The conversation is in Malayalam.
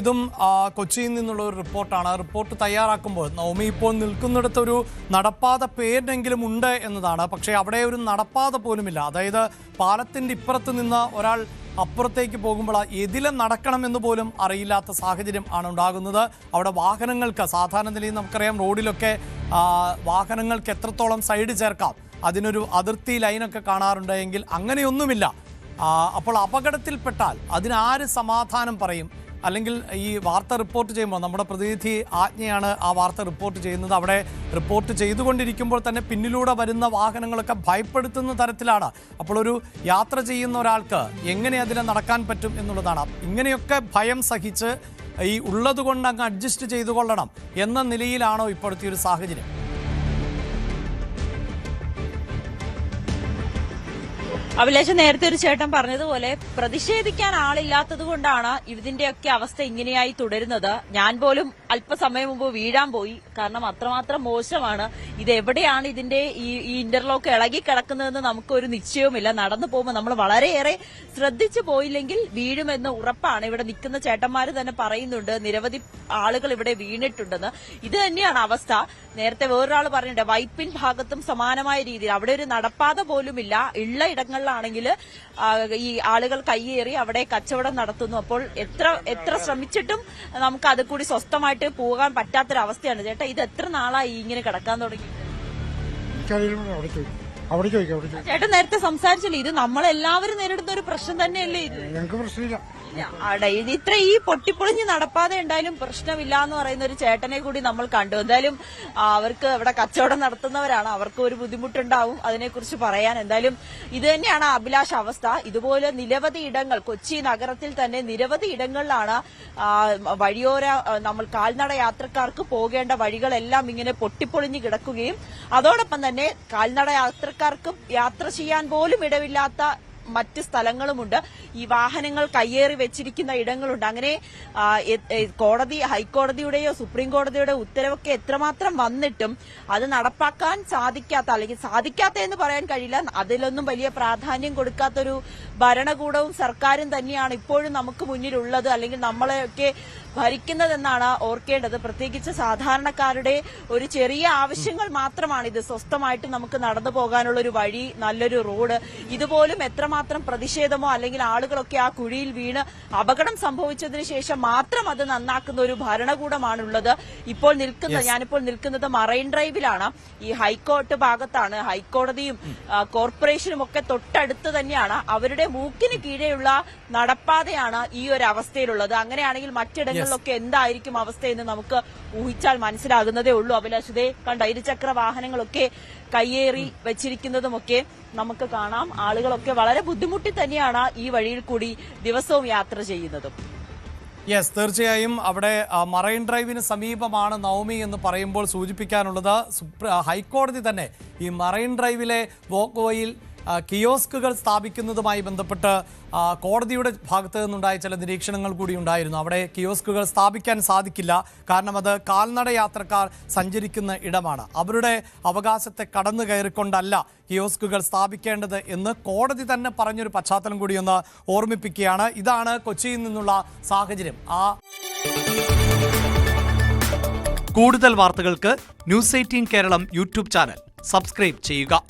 ഇതും കൊച്ചിയിൽ നിന്നുള്ള ഒരു റിപ്പോർട്ടാണ്. റിപ്പോർട്ട് തയ്യാറാക്കുമ്പോൾ നവമി ഇപ്പോൾ നിൽക്കുന്നിടത്തൊരു നടപ്പാത പേരിനെങ്കിലും ഉണ്ട് എന്നതാണ്. പക്ഷേ അവിടെ ഒരു നടപ്പാത പോലുമില്ല. അതായത് പാലത്തിൻ്റെ ഇപ്പുറത്ത് നിന്ന് ഒരാൾ അപ്പുറത്തേക്ക് പോകുമ്പോൾ എതിലെ നടക്കണമെന്ന് പോലും അറിയില്ലാത്ത സാഹചര്യം ആണ് ഉണ്ടാകുന്നത്. അവിടെ വാഹനങ്ങൾക്ക് സാധാരണ നിലയിൽ നമുക്കറിയാം റോഡിലൊക്കെ വാഹനങ്ങൾക്ക് എത്രത്തോളം സൈഡ് ചേർക്കാം, അതിനൊരു അതിർത്തി ലൈനൊക്കെ കാണാറുണ്ട്. എങ്കിൽ അങ്ങനെയൊന്നുമില്ല. അപ്പോൾ അപകടത്തിൽപ്പെട്ടാൽ അതിനാര് സമാധാനം പറയും? അല്ലെങ്കിൽ ഈ വാർത്ത റിപ്പോർട്ട് ചെയ്യുമ്പോൾ നമ്മുടെ പ്രതിനിധി ആജ്ഞയാണ് ആ വാർത്ത റിപ്പോർട്ട് ചെയ്യുന്നത്. അവിടെ റിപ്പോർട്ട് ചെയ്തുകൊണ്ടിരിക്കുമ്പോൾ തന്നെ പിന്നിലൂടെ വരുന്ന വാഹനങ്ങളൊക്കെ ഭയപ്പെടുത്തുന്ന തരത്തിലാണ്. അപ്പോൾ ഒരു യാത്ര ചെയ്യുന്ന ഒരാൾക്ക് എങ്ങനെ അതിനെ നടക്കാൻ പറ്റും എന്നുള്ളതാണ്. ഇങ്ങനെയൊക്കെ ഭയം സഹിച്ച് ഈ ഉള്ളതുകൊണ്ട് അങ്ങ് അഡ്ജസ്റ്റ് ചെയ്തുകൊള്ളണം എന്ന നിലയിലാണോ ഇപ്പോഴത്തെ ഒരു സാഹചര്യം? അഭിലാഷ്, നേരത്തെ ഒരു ചേട്ടൻ പറഞ്ഞതുപോലെ പ്രതിഷേധിക്കാൻ ആളില്ലാത്തത് കൊണ്ടാണ് ഇതിന്റെയൊക്കെ അവസ്ഥ ഇങ്ങനെയായി തുടരുന്നത്. ഞാൻ പോലും അല്പസമയം മുമ്പ് വീഴാൻ പോയി. കാരണം അത്രമാത്രം മോശമാണ്. ഇത് എവിടെയാണ് ഇതിന്റെ ഈ ഇന്റർലോക്ക് ഇളകി കിടക്കുന്നതെന്ന് നമുക്കൊരു നിശ്ചയവുമില്ല. നടന്നു പോകുമ്പോൾ നമ്മൾ വളരെയേറെ ശ്രദ്ധിച്ചു പോയില്ലെങ്കിൽ വീഴുമെന്ന് ഉറപ്പാണ്. ഇവിടെ നിൽക്കുന്ന ചേട്ടന്മാർ തന്നെ പറയുന്നുണ്ട് നിരവധി ആളുകൾ ഇവിടെ വീണിട്ടുണ്ടെന്ന്. ഇത് തന്നെയാണ് അവസ്ഥ. നേരത്തെ വേറൊരാൾ പറഞ്ഞിട്ടുണ്ട് വൈപ്പിൻ ഭാഗത്തും സമാനമായ രീതിയിൽ അവിടെ ഒരു നടപ്പാത പോലുമില്ല. ഉള്ള ഇടങ്ങളിലാണെങ്കിൽ ഈ ആളുകൾ കയ്യേറി അവിടെ കച്ചവടം നടത്തുന്നു. അപ്പോൾ എത്ര ശ്രമിച്ചിട്ടും നമുക്ക് അത് കൂടി സ്വസ്ഥമായിട്ട് പോകാൻ പറ്റാത്തൊരവസ്ഥയാണ്. ചേട്ടാ, ഇത് എത്ര നാളായി ഇങ്ങനെ കിടക്കാൻ തുടങ്ങി? ചേട്ടൻ നേരത്തെ സംസാരിച്ചില്ലേ, ഇത് നമ്മളെല്ലാവരും നേരിടുന്ന ഒരു പ്രശ്നം തന്നെയല്ലേ ഇത്? ഞങ്ങൾക്ക് പ്രശ്നമില്ല. ഇത്ര ഈ പൊട്ടിപ്പൊളിഞ്ഞ് നടപ്പാതെ ഉണ്ടായാലും പ്രശ്നമില്ല എന്ന് പറയുന്ന ഒരു ചേട്ടനെ കൂടി നമ്മൾ കണ്ടു. എന്തായാലും അവർക്ക് ഇവിടെ കച്ചവടം നടത്തുന്നവരാണ്, അവർക്ക് ഒരു ബുദ്ധിമുട്ടുണ്ടാവും അതിനെക്കുറിച്ച് പറയാൻ. എന്തായാലും ഇത് തന്നെയാണ് അഭിലാഷ് അവസ്ഥ. ഇതുപോലെ നിരവധി ഇടങ്ങൾ കൊച്ചി നഗരത്തിൽ തന്നെ നിരവധി ഇടങ്ങളിലാണ് വഴിയോര നമ്മൾ കാൽനട യാത്രക്കാർക്ക് പോകേണ്ട വഴികളെല്ലാം ഇങ്ങനെ പൊട്ടിപ്പൊളിഞ്ഞ് കിടക്കുകയും അതോടൊപ്പം തന്നെ കാൽനട യാത്രക്കാർക്കും യാത്ര ചെയ്യാൻ പോലും ഇടവില്ലാത്ത മറ്റ് സ്ഥലങ്ങളുമുണ്ട്. ഈ വാഹനങ്ങൾ കയ്യേറി വെച്ചിരിക്കുന്ന ഇടങ്ങളുണ്ട്. അങ്ങനെ ഹൈക്കോടതിയുടെയോ സുപ്രീം കോടതിയുടെ ഉത്തരവൊക്കെ എത്രമാത്രം വന്നിട്ടും അത് നടപ്പാക്കാൻ സാധിക്കാത്ത, അല്ലെങ്കിൽ സാധിക്കാത്ത എന്ന് പറയാൻ കഴിയില്ല, അതിലൊന്നും വലിയ പ്രാധാന്യം കൊടുക്കാത്തൊരു ഭരണകൂടവും സർക്കാരും തന്നെയാണ് ഇപ്പോഴും നമുക്ക് മുന്നിലുള്ളത്, അല്ലെങ്കിൽ നമ്മളെയൊക്കെ ഭരിക്കുന്നതെന്നാണ് ഓർക്കേണ്ടത്. പ്രത്യേകിച്ച് സാധാരണക്കാരുടെ ഒരു ചെറിയ ആവശ്യങ്ങൾ മാത്രമാണ് ഇത്. സ്വസ്ഥമായിട്ട് നമുക്ക് നടന്നു പോകാനുള്ള ഒരു വഴി, നല്ലൊരു റോഡ്, ഇതുപോലും എത്രമാത്രം പ്രതിഷേധമോ അല്ലെങ്കിൽ ആളുകളൊക്കെ ആ കുഴിയിൽ വീണ് അപകടം സംഭവിച്ചതിന് ശേഷം മാത്രം അത് നന്നാക്കുന്ന ഒരു ഭരണകൂടമാണുള്ളത്. ഞാനിപ്പോൾ നിൽക്കുന്നത് മറൈൻ ഡ്രൈവിലാണ്. ഈ ഹൈക്കോർട്ട് ഭാഗത്താണ്. ഹൈക്കോടതിയും കോർപ്പറേഷനും ഒക്കെ തൊട്ടടുത്ത് തന്നെയാണ്. അവരുടെ മൂക്കിന് കീഴെയുള്ള നടപ്പാതയാണ് ഈ ഒരു അവസ്ഥയിലുള്ളത്. അങ്ങനെയാണെങ്കിൽ മറ്റിടങ്ങളിലൊക്കെ എന്തായിരിക്കും അവസ്ഥയെന്ന് നമുക്ക് ഊഹിച്ചാൽ മനസ്സിലാകുന്നതേ ഉള്ളൂ. അഭിലാഷതേ കണ്ട ഇരുചക്ര വാഹനങ്ങളൊക്കെ കയ്യേറി വെച്ചിരിക്കുന്നതുമൊക്കെ നമുക്ക് കാണാം. ആളുകളൊക്കെ വളരെ ബുദ്ധിമുട്ടി തന്നെയാണ് ഈ വഴിയിൽ കൂടി ദിവസവും യാത്ര ചെയ്യുന്നതും. യെസ്, തീർച്ചയായും അവിടെ മറൈൻ ഡ്രൈവിന് സമീപമാണ് നവമി എന്ന് പറയുമ്പോൾ സൂചിപ്പിക്കാനുള്ളത് ഹൈക്കോടതി തന്നെ ഈ മറൈൻ ഡ്രൈവിലെ വോക്ക് വേയിൽ കിയോസ്കുകൾ സ്ഥാപിക്കുന്നതുമായി ബന്ധപ്പെട്ട് കോടതിയുടെ ഭാഗത്ത് നിന്നുണ്ടായ ചില നിരീക്ഷണങ്ങൾ കൂടി ഉണ്ടായിരുന്നു. അവിടെ കിയോസ്കുകൾ സ്ഥാപിക്കാൻ സാധിക്കില്ല, കാരണം അത് കാൽനട യാത്രക്കാർ സഞ്ചരിക്കുന്ന ഇടമാണ്. അവരുടെ അവകാശത്തെ കടന്നു കയറിക്കൊണ്ടല്ല കിയോസ്കുകൾ സ്ഥാപിക്കേണ്ടത് എന്ന് കോടതി തന്നെ പറഞ്ഞൊരു പശ്ചാത്തലം കൂടി ഒന്ന് ഓർമ്മിപ്പിക്കുകയാണ്. ഇതാണ് കൊച്ചിയിൽ നിന്നുള്ള സാഹചര്യം. കൂടുതൽ വാർത്തകൾക്ക് news 18 Keralam YouTube channel subscribe ചെയ്യുക.